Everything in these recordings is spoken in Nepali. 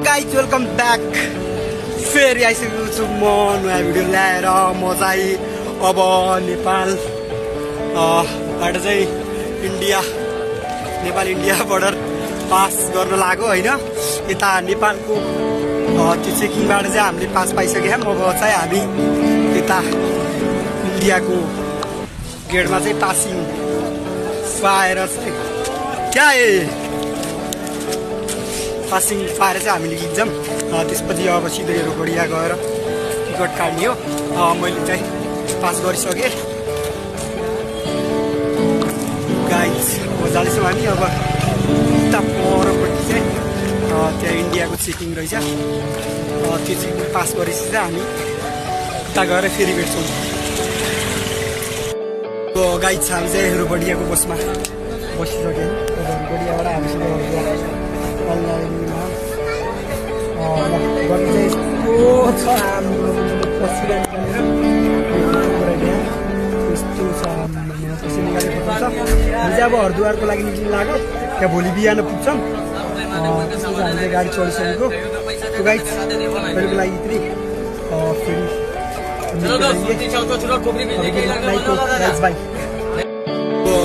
Guys welcome back. फेरि आइसकेको छु म नयाँ भिडियो ल्याएर। म चाहिँ अब नेपालबाट चाहिँ नेपाल इन्डिया बोर्डर पास गर्न लाग्यो होइन। यता नेपालको त्यो चेकिङबाट चाहिँ हामीले पास पाइसक्यौँ। अब चाहिँ हामी यता इन्डियाको गेटमा चाहिँ पासिङ पाएर चाहिँ पासिङ पाएर चाहिँ हामीले लिन्छौँ। त्यसपछि अब सिधै रोगडिया गएर टिकट काट्ने हो। मैले चाहिँ पास गरिसकेँ गाइज। अब जाँदैछौँ हामी। अब उता परपट्टि चाहिँ त्यहाँ इन्डियाको चेकिङ रहेछ। त्यो चेकिङ पास गरेपछि चाहिँ हामी उता गएर फेरि भेट्छौँ। गाइज हामी चाहिँ रोगडियाको बसमा बसिसक्यौँ। रोगडियाबाट हामीसँग अनलाइनमा गर्नु चाहिँ यस्तो छ। हाम्रो पसिना निकालेर यस्तो छ। पसिना निकालेको छ। हामी चाहिँ अब हरिद्वारको लागि निक्लिनु लाग्यो। त्यहाँ भोलि बिहान पुग्छौँ। त्यसपछि हामीले गाडी चढिसकेको त्यो गाइड तपाईँको लागि यत्रो फेरि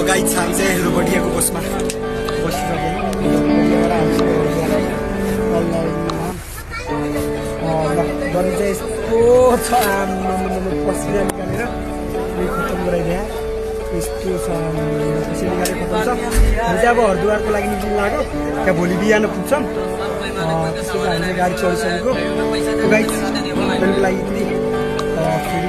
गाइड छ। हामी चाहिँ रोगडियाको बसमा बसिसक्यौँ। गर्नु चाहिँ यस्तो छ। पसिना निकालेर खतम गराइदिए यस्तो छ। पसिना निकालेर खतम छ। हामी चाहिँ अब हरिद्वारको लागि निक्लिनु लाग्यो। त्यहाँ भोलि बिहान पुग्छौँ। त्यसपछि हामीले गाडी चढिसकेको त्यो गाइड तपाईँको लागि यत्रो फेरि